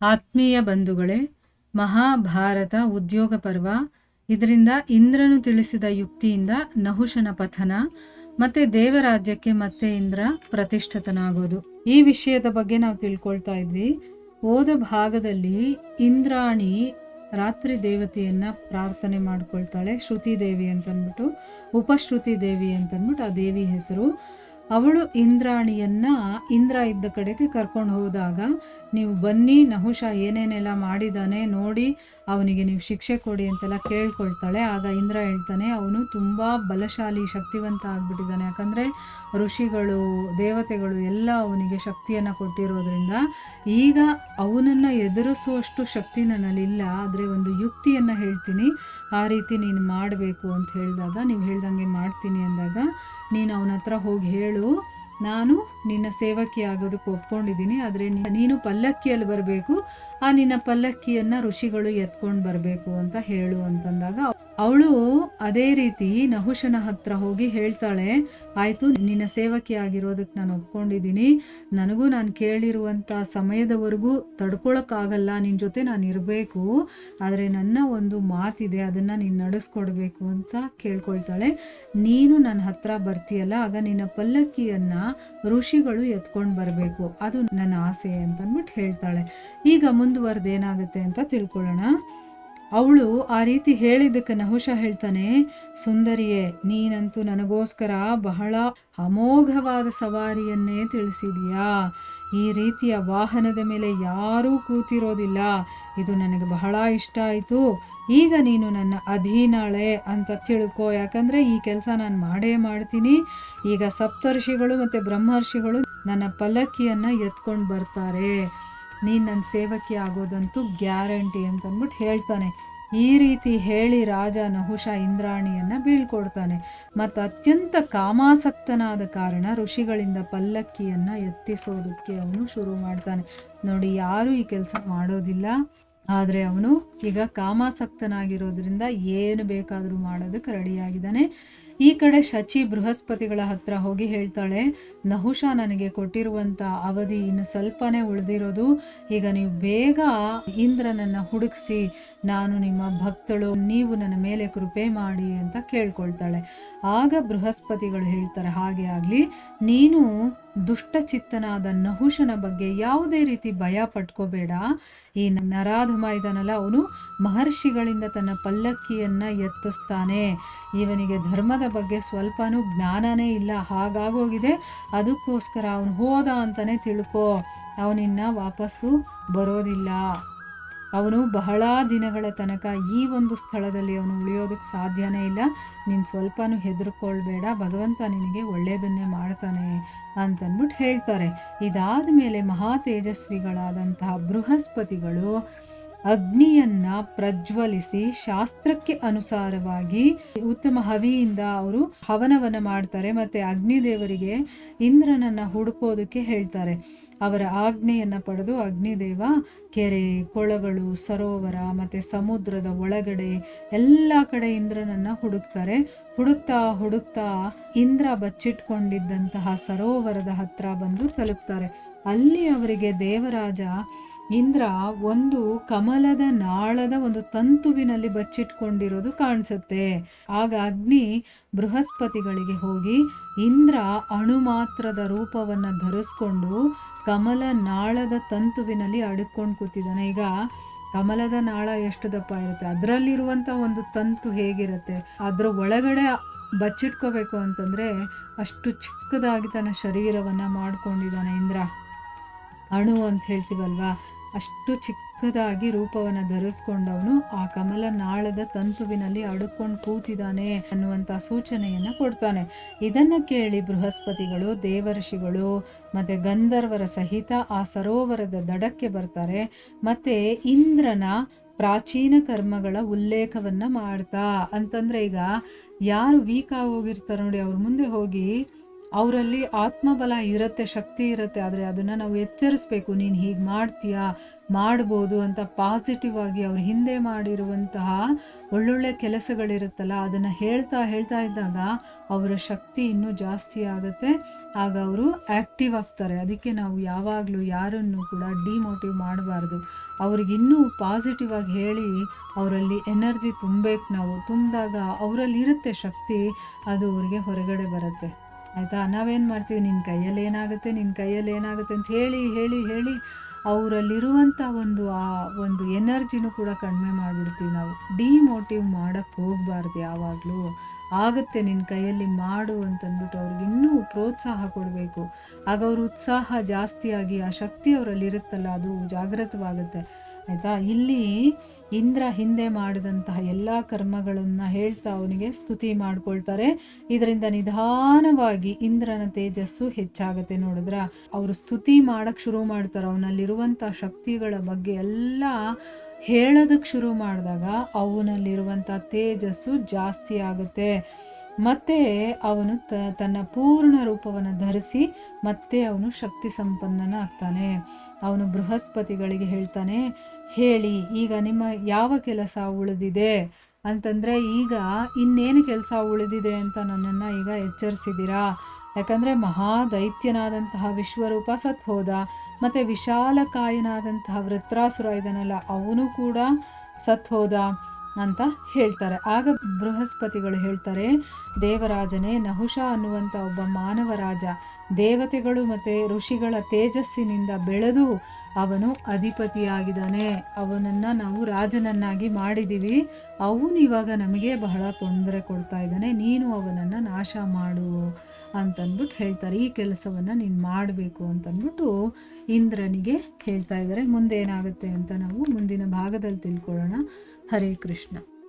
ಆತ್ಮೀಯ ಬಂಧುಗಳೇ, ಮಹಾಭಾರತ ಉದ್ಯೋಗ ಪರ್ವ. ಇದರಿಂದ ಇಂದ್ರನು ತಿಳಿಸಿದ ಯುಕ್ತಿಯಿಂದ ನಹುಷನ ಪತನ ಮತ್ತೆ ದೇವರಾಜ್ಯಕ್ಕೆ ಮತ್ತೆ ಇಂದ್ರ ಪ್ರತಿಷ್ಠಿತನಾಗೋದು, ಈ ವಿಷಯದ ಬಗ್ಗೆ ನಾವು ತಿಳ್ಕೊಳ್ತಾ ಇದ್ವಿ. ಹೋದ ಭಾಗದಲ್ಲಿ ಇಂದ್ರಾಣಿ ರಾತ್ರಿ ದೇವತೆಯನ್ನ ಪ್ರಾರ್ಥನೆ ಮಾಡ್ಕೊಳ್ತಾಳೆ, ಶ್ರುತಿ ದೇವಿ ಅಂತಂದ್ಬಿಟ್ಟು, ಉಪಶ್ರುತಿ ದೇವಿ ಅಂತಂದ್ಬಿಟ್ಟು ಆ ದೇವಿ ಹೆಸರು. ಅವಳು ಇಂದ್ರಾಣಿಯನ್ನ ಇಂದ್ರ ಇದ್ದ ಕಡೆಗೆ ಕರ್ಕೊಂಡು ಹೋದಾಗ, ನೀವು ಬನ್ನಿ, ನಹುಷ ಏನೇನೆಲ್ಲ ಮಾಡಿದಾನೆ ನೋಡಿ, ಅವನಿಗೆ ನೀವು ಶಿಕ್ಷೆ ಕೊಡಿ ಅಂತೆಲ್ಲ ಕೇಳ್ಕೊಳ್ತಾಳೆ. ಆಗ ಇಂದ್ರ ಹೇಳ್ತಾನೆ, ಅವನು ತುಂಬ ಬಲಶಾಲಿ, ಶಕ್ತಿವಂತ ಆಗ್ಬಿಟ್ಟಿದ್ದಾನೆ. ಯಾಕಂದರೆ ಋಷಿಗಳು, ದೇವತೆಗಳು ಎಲ್ಲ ಅವನಿಗೆ ಶಕ್ತಿಯನ್ನು ಕೊಟ್ಟಿರೋದ್ರಿಂದ ಈಗ ಅವನನ್ನು ಎದುರಿಸುವಷ್ಟು ಶಕ್ತಿ ನನ್ನಲ್ಲಿಲ್ಲ. ಆದರೆ ಒಂದು ಯುಕ್ತಿಯನ್ನು ಹೇಳ್ತೀನಿ, ಆ ರೀತಿ ನೀನು ಮಾಡಬೇಕು ಅಂತ ಹೇಳಿದಾಗ, ನೀವು ಹೇಳ್ದಂಗೆ ಮಾಡ್ತೀನಿ ಅಂದಾಗ, ನೀನು ಅವನ ಹತ್ರ ಹೋಗಿ ಹೇಳು, ನಾನು ನಿನ್ನ ಸೇವಕಿ ಆಗೋದಕ್ಕೆ ಒಪ್ಕೊಂಡಿದ್ದೀನಿ, ಆದರೆ ನೀನು ಪಲ್ಲಕ್ಕಿಯಲ್ಲಿ ಬರಬೇಕು, ಆ ನಿನ್ನ ಪಲ್ಲಕ್ಕಿಯನ್ನು ಋಷಿಗಳು ಎತ್ಕೊಂಡು ಬರಬೇಕು ಅಂತ ಹೇಳು ಅಂತಂದಾಗ, ಅವಳು ಅದೇ ರೀತಿ ನಹುಷನ ಹತ್ರ ಹೋಗಿ ಹೇಳ್ತಾಳೆ, ಆಯಿತು, ನಿನ್ನ ಸೇವಕಿ ಆಗಿರೋದಕ್ಕೆ ನಾನು ಒಪ್ಕೊಂಡಿದ್ದೀನಿ, ನನಗೂ ನಾನು ಕೇಳಿರುವಂಥ ಸಮಯದವರೆಗೂ ತಡ್ಕೊಳಕ್ಕಾಗಲ್ಲ, ನಿನ್ನ ಜೊತೆ ನಾನು ಇರಬೇಕು, ಆದರೆ ನನ್ನ ಒಂದು ಮಾತಿದೆ, ಅದನ್ನು ನೀನು ನಡೆಸ್ಕೊಡ್ಬೇಕು ಅಂತ ಕೇಳ್ಕೊಳ್ತಾಳೆ. ನೀನು ನನ್ನ ಹತ್ರ ಬರ್ತೀಯಲ್ಲ, ಆಗ ನಿನ್ನ ಪಲ್ಲಕ್ಕಿಯನ್ನು ಋಷಿಗಳು ಎತ್ಕೊಂಡು ಬರಬೇಕು, ಅದು ನನ್ನ ಆಸೆ ಅಂತಂದ್ಬಿಟ್ಟು ಹೇಳ್ತಾಳೆ. ಈಗ ಮುಂದುವರೆದು ಏನಾಗುತ್ತೆ ಅಂತ ತಿಳ್ಕೊಳ್ಳೋಣ. ಅವಳು ಆ ರೀತಿ ಹೇಳಿದ್ದಕ್ಕೆ ನಹುಷ ಹೇಳ್ತಾನೆ, ಸುಂದರಿಯೇ, ನೀನಂತೂ ನನಗೋಸ್ಕರ ಬಹಳ ಅಮೋಘವಾದ ಸವಾರಿಯನ್ನೇ ತಿಳಿಸಿದೀಯಾ. ಈ ರೀತಿಯ ವಾಹನದ ಮೇಲೆ ಯಾರೂ ಕೂತಿರೋದಿಲ್ಲ, ಇದು ನನಗೆ ಬಹಳ ಇಷ್ಟ ಆಯಿತು. ಈಗ ನೀನು ನನ್ನ ಅಧೀನಾಳೆ ಅಂತ ತಿಳ್ಕೊ, ಯಾಕಂದರೆ ಈ ಕೆಲಸ ನಾನು ಮಾಡೇ ಮಾಡ್ತೀನಿ. ಈಗ ಸಪ್ತರ್ಷಿಗಳು ಮತ್ತು ಬ್ರಹ್ಮರ್ಷಿಗಳು ನನ್ನ ಪಲ್ಲಕ್ಕಿಯನ್ನು ಎತ್ಕೊಂಡು ಬರ್ತಾರೆ, ನೀನು ನನ್ನ ಸೇವಕಿ ಆಗೋದಂತೂ ಗ್ಯಾರಂಟಿ ಅಂತಂದ್ಬಿಟ್ಟು ಹೇಳ್ತಾನೆ. ಈ ರೀತಿ ಹೇಳಿ ರಾಜ ನಹುಷ ಇಂದ್ರಾಣಿಯನ್ನು ಬೀಳ್ಕೊಡ್ತಾನೆ. ಮತ್ತು ಅತ್ಯಂತ ಕಾಮಾಸಕ್ತನಾದ ಕಾರಣ ಋಷಿಗಳಿಂದ ಪಲ್ಲಕ್ಕಿಯನ್ನು ಎತ್ತಿಸೋದಕ್ಕೆ ಅವನು ಶುರು ಮಾಡ್ತಾನೆ. ನೋಡಿ, ಯಾರೂ ಈ ಕೆಲಸ ಮಾಡೋದಿಲ್ಲ, ಆದರೆ ಅವನು ಈಗ ಕಾಮಾಸಕ್ತನಾಗಿರೋದ್ರಿಂದ ಏನು ಬೇಕಾದರೂ ಮಾಡೋದಕ್ಕೆ ರೆಡಿಯಾಗಿದ್ದಾನೆ. ಈ ಕಡೆ ಶಚಿ ಬೃಹಸ್ಪತಿಗಳ ಹತ್ರ ಹೋಗಿ ಹೇಳ್ತಾಳೆ, ನಹುಷ ನನಗೆ ಕೊಟ್ಟಿರುವಂಥ ಅವಧಿ ಇನ್ನು ಸ್ವಲ್ಪನೇ ಉಳಿದಿರೋದು, ಈಗ ನೀವು ಬೇಗ ಇಂದ್ರನನ್ನು ಹುಡುಕಿಸಿ, ನಾನು ನಿಮ್ಮ ಭಕ್ತಳು, ನೀವು ನನ್ನ ಮೇಲೆ ಕೃಪೆ ಮಾಡಿ ಅಂತ ಕೇಳ್ಕೊಳ್ತಾಳೆ. ಆಗ ಬೃಹಸ್ಪತಿಗಳು ಹೇಳ್ತಾರೆ, ಹಾಗೆ ಆಗಲಿ, ನೀನು ದುಷ್ಟಚಿತ್ತನಾದ ನಹುಷನ ಬಗ್ಗೆ ಯಾವುದೇ ರೀತಿ ಭಯ ಪಟ್ಕೋಬೇಡ. ಈ ನರಾಧಮ ಇದ್ದಾನಲ್ಲ, ಅವನು ಮಹರ್ಷಿಗಳಿಂದ ತನ್ನ ಪಲ್ಲಕ್ಕಿಯನ್ನು ಎತ್ತಿಸ್ತಾನೆ, ಇವನಿಗೆ ಧರ್ಮದ ಬಗ್ಗೆ ಸ್ವಲ್ಪನೂ ಜ್ಞಾನನೇ ಇಲ್ಲ, ಹಾಗಾಗೋಗಿದೆ, ಅದಕ್ಕೋಸ್ಕರ ಅವನು ಹೋದ ಅಂತಲೇ ತಿಳ್ಕೊ, ಅವನಿನ್ನ ವಾಪಸ್ಸು ಬರೋದಿಲ್ಲ, ಅವನು ಬಹಳ ದಿನಗಳ ತನಕ ಈ ಒಂದು ಸ್ಥಳದಲ್ಲಿ ಅವನು ಉಳಿಯೋದಕ್ಕೆ ಸಾಧ್ಯನೇ ಇಲ್ಲ, ನೀನು ಸ್ವಲ್ಪನೂ ಹೆದರ್ಕೊಳ್ಬೇಡ, ಭಗವಂತ ನಿನಗೆ ಒಳ್ಳೆಯದನ್ನೇ ಮಾಡ್ತಾನೆ ಅಂತಂದ್ಬಿಟ್ಟು ಹೇಳ್ತಾರೆ. ಇದಾದ ಮೇಲೆ ಮಹಾ ತೇಜಸ್ವಿಗಳಾದಂತಹ ಬೃಹಸ್ಪತಿಗಳು ಅಗ್ನಿಯನ್ನ ಪ್ರಜ್ವಲಿಸಿ ಶಾಸ್ತ್ರಕ್ಕೆ ಅನುಸಾರವಾಗಿ ಉತ್ತಮ ಹವಿಯಿಂದ ಅವರು ಹವನವನ್ನು ಮಾಡ್ತಾರೆ. ಮತ್ತು ಅಗ್ನಿದೇವರಿಗೆ ಇಂದ್ರನನ್ನು ಹುಡುಕೋದಕ್ಕೆ ಹೇಳ್ತಾರೆ. ಅವರ ಆಜ್ಞೆಯನ್ನು ಪಡೆದು ಅಗ್ನಿದೇವ ಕೆರೆ, ಕೊಳಗಳು, ಸರೋವರ ಮತ್ತು ಸಮುದ್ರದ ಒಳಗಡೆ ಎಲ್ಲ ಕಡೆ ಇಂದ್ರನನ್ನು ಹುಡುಕ್ತಾರೆ. ಹುಡುಕ್ತಾ ಇಂದ್ರ ಬಚ್ಚಿಟ್ಕೊಂಡಿದ್ದಂತಹ ಸರೋವರದ ಹತ್ರ ಬಂದು ತಲುಪ್ತಾರೆ. ಅಲ್ಲಿ ಅವರಿಗೆ ದೇವರಾಜ ಇಂದ್ರ ಒಂದು ಕಮಲದ ನಾಳದ ಒಂದು ತಂತುವಿನಲ್ಲಿ ಬಚ್ಚಿಟ್ಕೊಂಡಿರೋದು ಕಾಣಿಸುತ್ತೆ. ಆಗ ಅಗ್ನಿ ಬೃಹಸ್ಪತಿಗಳಿಗೆ ಹೋಗಿ, ಇಂದ್ರ ಅಣುಮಾತ್ರದ ರೂಪವನ್ನು ಧರಿಸ್ಕೊಂಡು ಕಮಲ ನಾಳದ ತಂತುವಿನಲ್ಲಿ ಅಡ್ಕೊಂಡು ಕೂತಿದ್ದಾನೆ. ಈಗ ಕಮಲದ ನಾಳ ಎಷ್ಟು ದಪ್ಪ ಇರುತ್ತೆ, ಅದರಲ್ಲಿರುವಂಥ ಒಂದು ತಂತು ಹೇಗಿರುತ್ತೆ, ಅದರ ಒಳಗಡೆ ಬಚ್ಚಿಟ್ಕೋಬೇಕು ಅಂತಂದರೆ ಅಷ್ಟು ಚಿಕ್ಕದಾಗಿ ತನ್ನ ಶರೀರವನ್ನು ಮಾಡ್ಕೊಂಡಿದ್ದಾನೆ ಇಂದ್ರ. ಅಣು ಅಂತ ಹೇಳ್ತೀವಲ್ವಾ, ಅಷ್ಟು ಚಿಕ್ಕದಾಗಿ ರೂಪವನ್ನು ಧರಿಸ್ಕೊಂಡವನು ಆ ಕಮಲ ನಾಳದ ತಂತುವಿನಲ್ಲಿ ಅಡುಕೊಂಡು ಕೂತಿದ್ದಾನೆ ಅನ್ನುವಂಥ ಸೂಚನೆಯನ್ನು ಕೊಡ್ತಾನೆ. ಇದನ್ನು ಕೇಳಿ ಬೃಹಸ್ಪತಿಗಳು, ದೇವರ್ಷಿಗಳು ಮತ್ತು ಗಂಧರ್ವರ ಸಹಿತ ಆ ಸರೋವರದ ದಡಕ್ಕೆ ಬರ್ತಾರೆ. ಮತ್ತು ಇಂದ್ರನ ಪ್ರಾಚೀನ ಕರ್ಮಗಳ ಉಲ್ಲೇಖವನ್ನು ಮಾಡ್ತಾ, ಅಂತಂದರೆ ಈಗ ಯಾರು ವೀಕ್ ಆಗಿ ಹೋಗಿರ್ತಾರೆ ನೋಡಿ, ಅವ್ರ ಮುಂದೆ ಹೋಗಿ ಅವರಲ್ಲಿ ಆತ್ಮಬಲ ಇರುತ್ತೆ, ಶಕ್ತಿ ಇರುತ್ತೆ, ಆದರೆ ಅದನ್ನು ನಾವು ಎಚ್ಚರಿಸ್ಬೇಕು. ನೀನು ಹೀಗೆ ಮಾಡ್ತೀಯಾ, ಮಾಡ್ಬೋದು ಅಂತ ಪಾಸಿಟಿವ್ ಆಗಿ ಅವ್ರ ಹಿಂದೆ ಮಾಡಿರುವಂತಹ ಒಳ್ಳೊಳ್ಳೆ ಕೆಲಸಗಳಿರುತ್ತಲ್ಲ ಅದನ್ನು ಹೇಳ್ತಾ ಇದ್ದಾಗ ಅವರ ಶಕ್ತಿ ಇನ್ನೂ ಜಾಸ್ತಿ ಆಗುತ್ತೆ. ಆಗ ಅವರು ಆ್ಯಕ್ಟಿವ್ ಆಗ್ತಾರೆ. ಅದಕ್ಕೆ ನಾವು ಯಾವಾಗಲೂ ಯಾರನ್ನು ಕೂಡ ಡಿಮೋಟಿವ್ ಮಾಡಬಾರ್ದು. ಅವ್ರಿಗಿನ್ನೂ ಪಾಸಿಟಿವ್ ಆಗಿ ಹೇಳಿ ಅವರಲ್ಲಿ ಎನರ್ಜಿ ತುಂಬಬೇಕು. ನಾವು ತುಂಬಿದಾಗ ಅವರಲ್ಲಿ ಇರುತ್ತೆ ಶಕ್ತಿ, ಅದು ಅವ್ರಿಗೆ ಹೊರಗಡೆ ಬರುತ್ತೆ. ಆಯಿತಾ? ನಾವೇನು ಮಾಡ್ತೀವಿ, ನಿನ್ನ ಕೈಯಲ್ಲಿ ಏನಾಗುತ್ತೆ ಅಂತ ಹೇಳಿ ಅವರಲ್ಲಿರುವಂಥ ಒಂದು ಎನರ್ಜಿನೂ ಕೂಡ ಕಡಿಮೆ ಮಾಡಿಬಿಡ್ತೀವಿ. ನಾವು ಡಿಮೋಟಿವ್ ಮಾಡೋಕ್ಕೆ ಹೋಗಬಾರ್ದು ಯಾವಾಗಲೂ. ಆಗುತ್ತೆ ನಿನ್ನ ಕೈಯಲ್ಲಿ ಮಾಡು ಅಂತಂದ್ಬಿಟ್ಟು ಅವ್ರಿಗೆ ಇನ್ನೂ ಪ್ರೋತ್ಸಾಹ ಕೊಡಬೇಕು. ಆಗ ಅವ್ರ ಉತ್ಸಾಹ ಜಾಸ್ತಿಯಾಗಿ ಆ ಶಕ್ತಿ ಅವರಲ್ಲಿ ಇರುತ್ತಲ್ಲ ಅದು ಜಾಗೃತವಾಗುತ್ತೆ. ಆಯಿತಾ? ಇಲ್ಲಿ ಇಂದ್ರ ಹಿಂದೆ ಮಾಡಿದಂತಹ ಎಲ್ಲ ಕರ್ಮಗಳನ್ನು ಹೇಳ್ತಾ ಅವನಿಗೆ ಸ್ತುತಿ ಮಾಡ್ಕೊಳ್ತಾರೆ. ಇದರಿಂದ ನಿಧಾನವಾಗಿ ಇಂದ್ರನ ತೇಜಸ್ಸು ಹೆಚ್ಚಾಗತ್ತೆ. ನೋಡಿದ್ರ ಅವರು ಸ್ತುತಿ ಮಾಡಕ್ಕೆ ಶುರು ಮಾಡ್ತಾರೆ. ಅವನಲ್ಲಿರುವಂಥ ಶಕ್ತಿಗಳ ಬಗ್ಗೆ ಎಲ್ಲ ಹೇಳೋದಕ್ಕೆ ಶುರು ಮಾಡಿದಾಗ ಅವನಲ್ಲಿರುವಂಥ ತೇಜಸ್ಸು ಜಾಸ್ತಿ ಆಗುತ್ತೆ. ಮತ್ತೆ ಅವನು ತನ್ನ ಪೂರ್ಣ ರೂಪವನ್ನು ಧರಿಸಿ ಮತ್ತೆ ಅವನು ಶಕ್ತಿ ಸಂಪನ್ನನಾಗ್ತಾನೆ. ಅವನು ಬೃಹಸ್ಪತಿಗಳಿಗೆ ಹೇಳ್ತಾನೆ, ಹೇಳಿ ಈಗ ನಿಮ್ಮ ಯಾವ ಕೆಲಸ ಉಳಿದಿದೆ ಅಂತಂದರೆ, ಈಗ ಇನ್ನೇನು ಕೆಲಸ ಉಳಿದಿದೆ ಅಂತ ನನ್ನನ್ನು ಈಗ ಎಚ್ಚರಿಸಿದ್ದೀರಾ. ಯಾಕಂದರೆ ಮಹಾದೈತ್ಯನಾದಂತಹ ವಿಶ್ವರೂಪ ಸತ್ ಹೋದ, ಮತ್ತು ವಿಶಾಲಕಾಯನಾದಂತಹ ವೃತ್ರಾಸುರ ಇದನ್ನೆಲ್ಲ ಅವನು ಕೂಡ ಸತ್ ಹೋದ ಅಂತ ಹೇಳ್ತಾರೆ. ಆಗ ಬೃಹಸ್ಪತಿಗಳು ಹೇಳ್ತಾರೆ, ದೇವರಾಜನೇ, ನಹುಷ ಅನ್ನುವಂಥ ಒಬ್ಬ ಮಾನವ ರಾಜ ದೇವತೆಗಳು ಮತ್ತು ಋಷಿಗಳ ತೇಜಸ್ಸಿನಿಂದ ಬೆಳೆದು ಅವನು ಅಧಿಪತಿಯಾಗಿದ್ದಾನೆ. ಅವನನ್ನು ನಾವು ರಾಜನನ್ನಾಗಿ ಮಾಡಿದ್ದೀವಿ. ಅವನು ಇವಾಗ ನಮಗೆ ಬಹಳ ತೊಂದರೆ ಕೊಡ್ತಾ ಇದ್ದಾನೆ. ನೀನು ಅವನನ್ನು ನಾಶ ಮಾಡು ಅಂತಂದ್ಬಿಟ್ಟು ಹೇಳ್ತಾರೆ. ಈ ಕೆಲಸವನ್ನು ನೀನು ಮಾಡಬೇಕು ಅಂತಂದ್ಬಿಟ್ಟು ಇಂದ್ರನಿಗೆ ಹೇಳ್ತಾ ಇದ್ದಾರೆ. ಮುಂದೆ ಏನಾಗುತ್ತೆ ಅಂತ ನಾವು ಮುಂದಿನ ಭಾಗದಲ್ಲಿ ತಿಳ್ಕೊಳ್ಳೋಣ. ಹರೇ ಕೃಷ್ಣ.